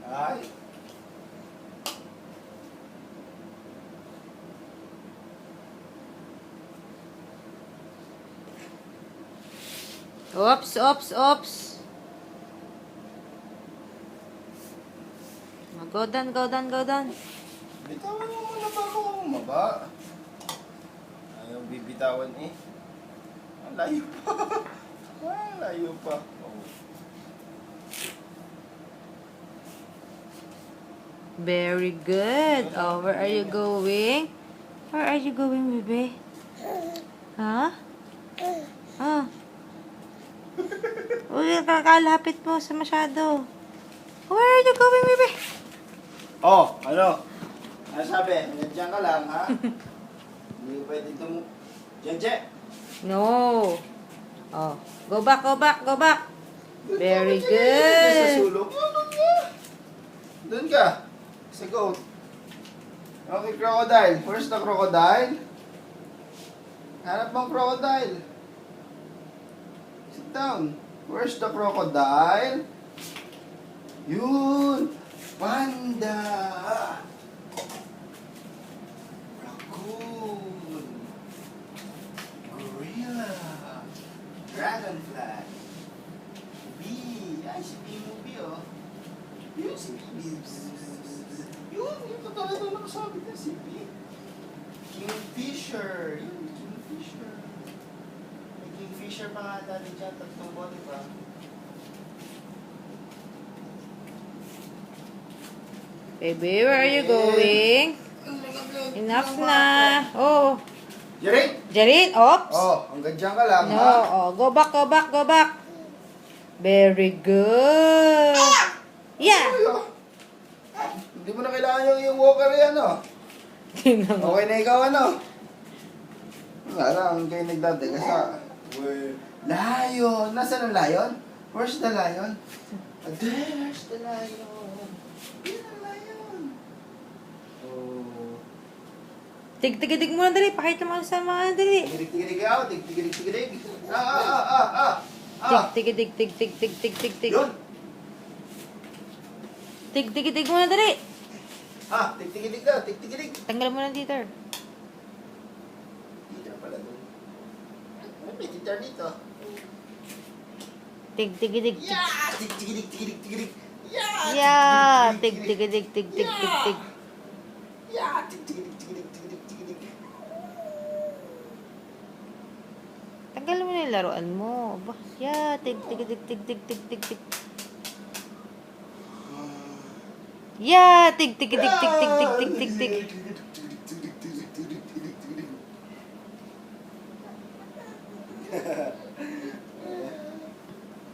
Ay. Oops, oops, oops. Go down, go down, go down. Bitawan mo muna bago ka bumaba. Ayaw bibitawan eh. Ang layo pa. Ang layo pa. Oh. Very good. Oh, where are you going? Where are you going, baby? Huh? Ah. Uy, kakalapit mo sa masyado. Where are you going, baby? Oh, ano? Ano sabi? Nandiyan ka lang, ha? Hindi ko pwede Jenje! No. Oh, go back, go back, go back. Very Sa good. sulok. Doon ka. Doon ka. Sa goat. Okay, crocodile. Where's the crocodile? Hanap mong crocodile. Sit down. Where's the crocodile? Yun! Panda! Raccoon! Gorilla! Dragonfly! Bee! Ay, si Bee mo, Bee, oh. Yun, si Bee. Yun, yung totoo ito nakasabit na si Bee. Kingfisher! Yun, Kingfisher. May Kingfisher pa nga dati dyan, tatlong bote pa. Baby, where are you going? Enough na. Oh. Jared! Jared, oops. Oh, hanggang dyan ka lang, No, ha? oh, go back, go back, go back. Very good. Yeah. Ay, oh. Hindi mo na kailangan yung walker yan, oh. Okay na ikaw, ano? Wala lang, kayo nagdadaga sa... Lion! Nasaan ang lion? Where's the lion? There's the lion. Yan ang lion. Oh. Tig-tig-tig muna dali. Pakita mo sa mga dali. Tigirig-tigirig ako. Tigirig-tigirig. Ah. Tig-tig-tig-tig-tig-tig-tig-tig. Yun. Tig-tig-tig muna dali. Tig-tigirig ka. Tig-tigirig. Tanggal mo na dito. Dito pala doon. May titar dito. Tig-tig-tig. Yeah! Tig-tigirig. Yeah! Yeah. Tig-tig-tig-tig-tig-tig. Yeah! Tig-tigirig. Tanggal mo na yung laruan mo. Bah, yeah. Tig-tig-tig-tig-tig-tig-tig. Yeah. Tig-tig-tig-tig-tig-tig-tig-tig.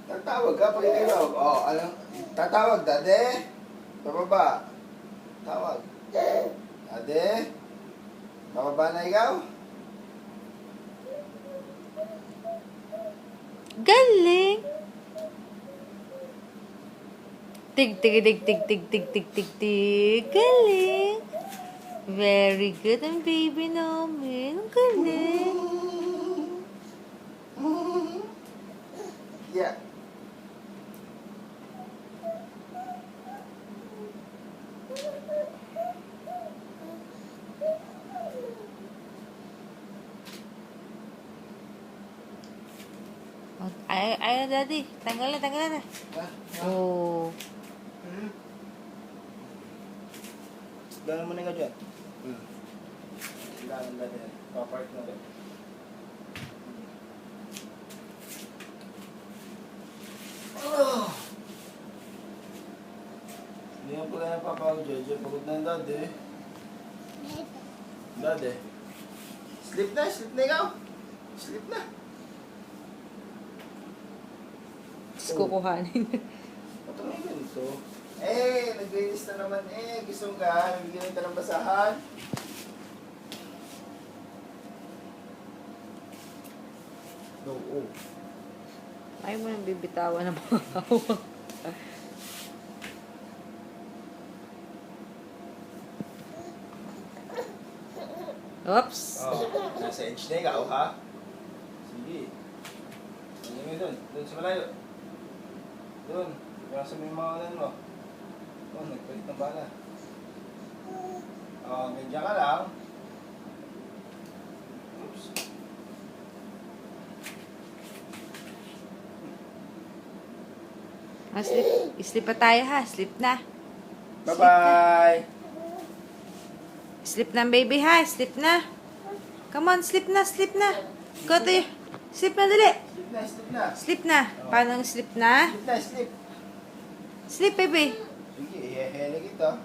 Tatawag ka pag ikaw. Oh, alam. Tatawag, dade. Bababa. Tawag. Dade. Bababa na ikaw. Galing. Tig-tig-tig-tig-tig-tig-tig-tig. Galing. Very good ang baby namin. Ang galing. Yeah. Ay, daddy. Tanggal na. Oh. Gano'n mo na ikaw dyan? Gano'n na din. Papark na din. Hindi nga pala napapagod dyan. Pagod na yung dade. Dade. Sleep na ikaw. Sleep na. Tapos kukuhanin. Ito nga ganito. Naglinis na naman Gusto ka, nabigyan kita ng basahan. No, oh. Ayaw mo nang bibitawan ng mga hawak. Oops. Nasa edge na ikaw, ha? Sige. Ano mo doon? Doon sa malayo. Doon. Nasa may mga ano mo. Oh, nagpalit ng bala. Oh, ganyan ka lang. Oops. Ah, sleep pa tayo ha. Sleep na. Bye-bye! Sleep na, baby ha. Sleep na. Come on, sleep na, sleep na. Go to you. Sleep na, dali. Sleep na, sleep na. Sleep na. Paano ang sleep na? Sleep na, sleep. Sleep, baby. Sige, ihehele kita.